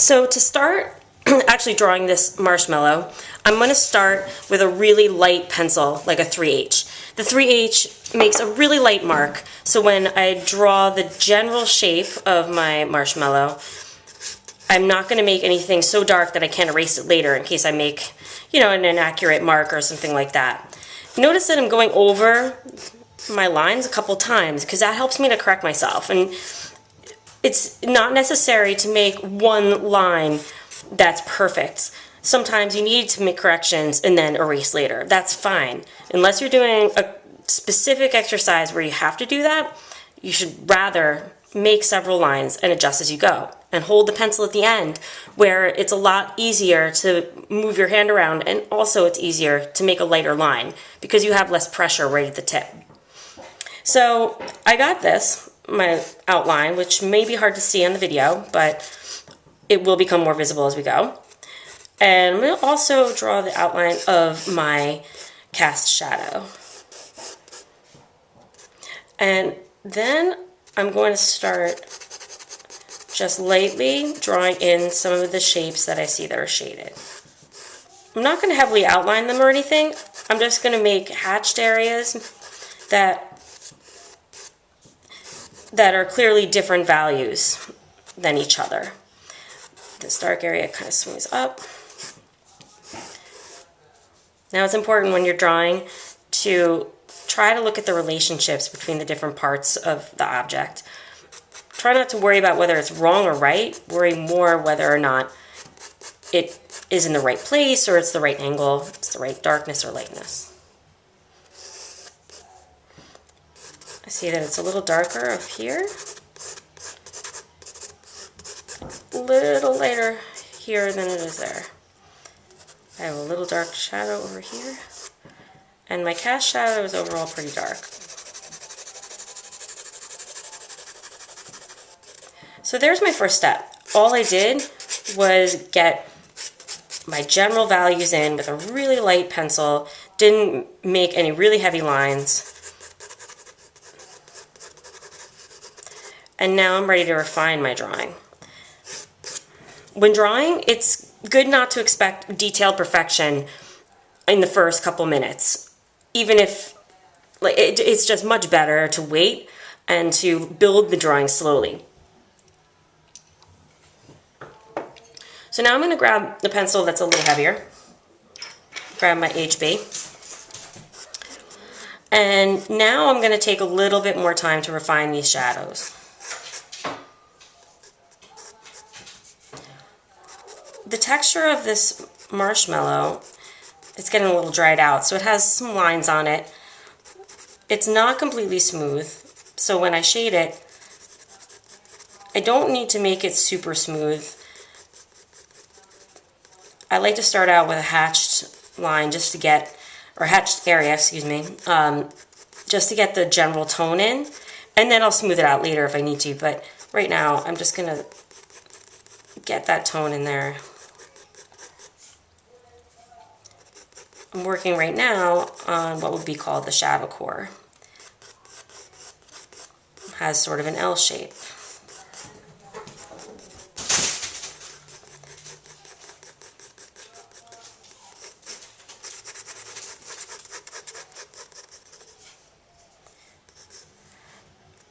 So to start actually drawing this marshmallow, I'm going to start with a really light pencil, like a 3H. The 3H makes a really light mark, so when I draw the general shape of my marshmallow, I'm not going to make anything so dark that I can't erase it later in case I make, an inaccurate mark or something like that. Notice that I'm going over my lines a couple times because that helps me to correct myself. And it's not necessary to make one line that's perfect. Sometimes you need to make corrections and then erase later. That's fine. Unless you're doing a specific exercise where you have to do that, you should rather make several lines and adjust as you go. And hold the pencil at the end where it's a lot easier to move your hand around, and also it's easier to make a lighter line because you have less pressure right at the tip. So I got this, my outline, which may be hard to see on the video, but it will become more visible as we go. And I'm going to also draw the outline of my cast shadow. And then I'm going to start just lightly drawing in some of the shapes that I see that are shaded. I'm not going to heavily outline them or anything. I'm just going to make hatched areas that are clearly different values than each other. This dark area kind of swings up. Now it's important when you're drawing to try to look at the relationships between the different parts of the object. Try not to worry about whether it's wrong or right. Worry more whether or not it is in the right place, or it's the right angle, it's the right darkness or lightness. I see that it's a little darker up here, a little lighter here than it is there. I have a little dark shadow over here, and my cast shadow is overall pretty dark. So there's my first step. All I did was get my general values in with a really light pencil, didn't make any really heavy lines. And now I'm ready to refine my drawing. When drawing, it's good not to expect detailed perfection in the first couple minutes. Even if it's just much better to wait and to build the drawing slowly. So now I'm going to grab the pencil that's a little heavier, grab my HB, and now I'm going to take a little bit more time to refine these shadows. The texture of this marshmallow, it's getting a little dried out, so it has some lines on it. It's not completely smooth, so when I shade it, I don't need to make it super smooth. I like to start out with a hatched line just to get, or hatched area, excuse me, just to get the general tone in, and then I'll smooth it out later if I need to, but right now I'm just going to get that tone in there. I'm working right now on what would be called the shadow core. It has sort of an L shape.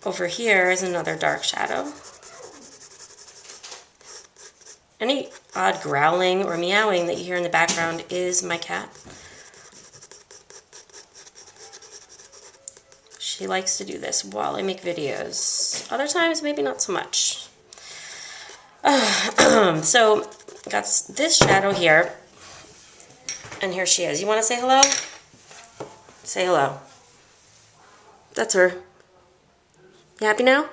Over here is another dark shadow. Any odd growling or meowing that you hear in the background is my cat. She likes to do this while I make videos. Other times, maybe not so much. So, got this shadow here, and here she is. You want to say hello? Say hello. That's her. You happy now?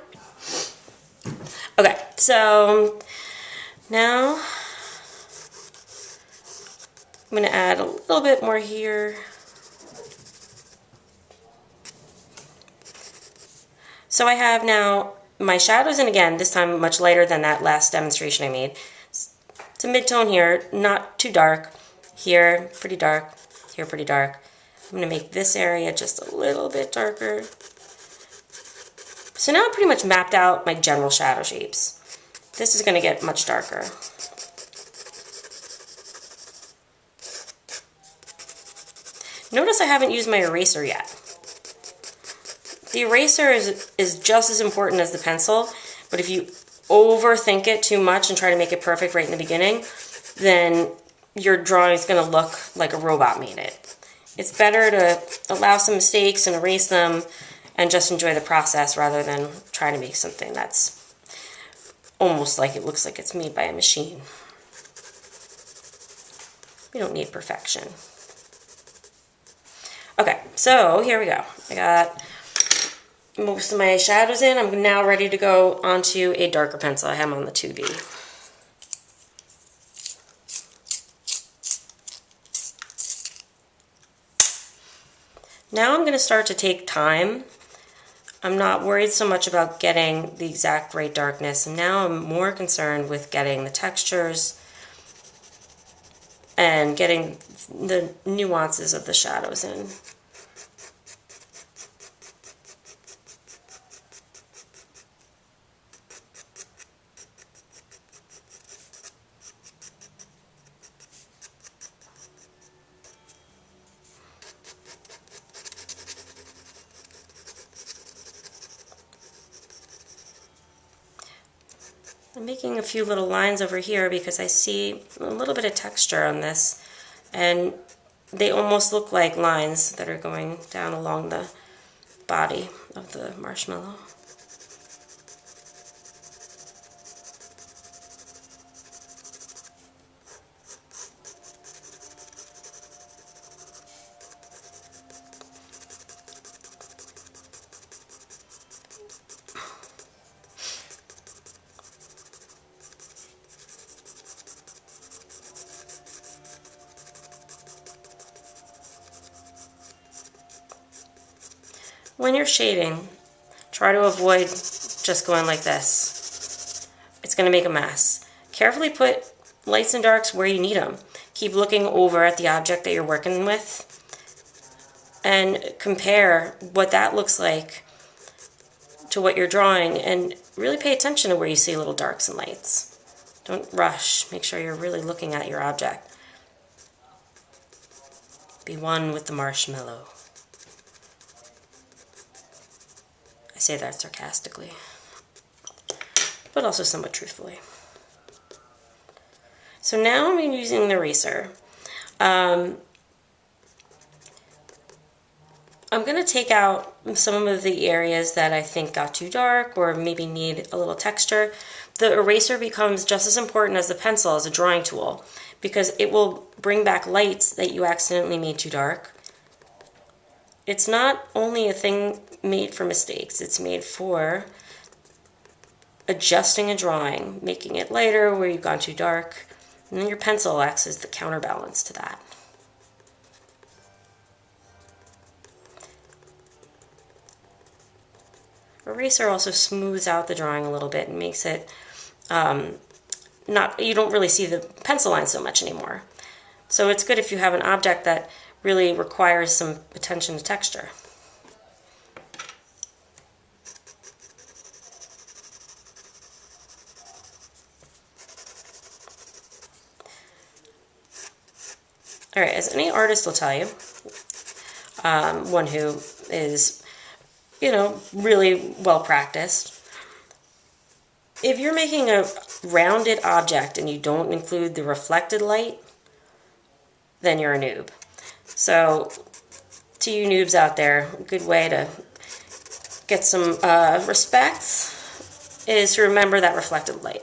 Okay, so now I'm going to add a little bit more here. So I have now my shadows, and again, this time much lighter than that last demonstration I made. It's a mid-tone here, not too dark. Here, pretty dark. Here, pretty dark. I'm going to make this area just a little bit darker. So now I pretty much mapped out my general shadow shapes. This is going to get much darker. Notice I haven't used my eraser yet. The eraser is just as important as the pencil, but if you overthink it too much and try to make it perfect right in the beginning, then your drawing is going to look like a robot made it. It's better to allow some mistakes and erase them and just enjoy the process rather than try to make something that's almost like it looks like it's made by a machine. We don't need perfection. Okay, so here we go. I got most of my shadows in. I'm now ready to go onto a darker pencil. I have them on the 2B. Now I'm going to start to take time. I'm not worried so much about getting the exact right darkness. And now I'm more concerned with getting the textures and getting the nuances of the shadows in. I'm making a few little lines over here because I see a little bit of texture on this, and they almost look like lines that are going down along the body of the marshmallow. When you're shading, try to avoid just going like this. It's going to make a mess. Carefully put lights and darks where you need them. Keep looking over at the object that you're working with and compare what that looks like to what you're drawing, and really pay attention to where you see little darks and lights. Don't rush. Make sure you're really looking at your object. Be one with the marshmallow. I say that sarcastically, but also somewhat truthfully. So now I'm using the eraser. I'm going to take out some of the areas that I think got too dark or maybe need a little texture. The eraser becomes just as important as the pencil as a drawing tool because it will bring back lights that you accidentally made too dark. It's not only a thing made for mistakes, it's made for adjusting a drawing, making it lighter where you've gone too dark, and then your pencil acts as the counterbalance to that. Eraser also smooths out the drawing a little bit and makes it you don't really see the pencil line so much anymore. So it's good if you have an object that really requires some attention to texture. All right, as any artist will tell you, one who is, really well practiced, if you're making a rounded object and you don't include the reflected light, then you're a noob. So, to you noobs out there, a good way to get some respect is to remember that reflected light.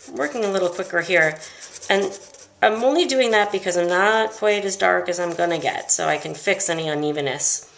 I'm working a little quicker here, and I'm only doing that because I'm not quite as dark as I'm gonna get, so I can fix any unevenness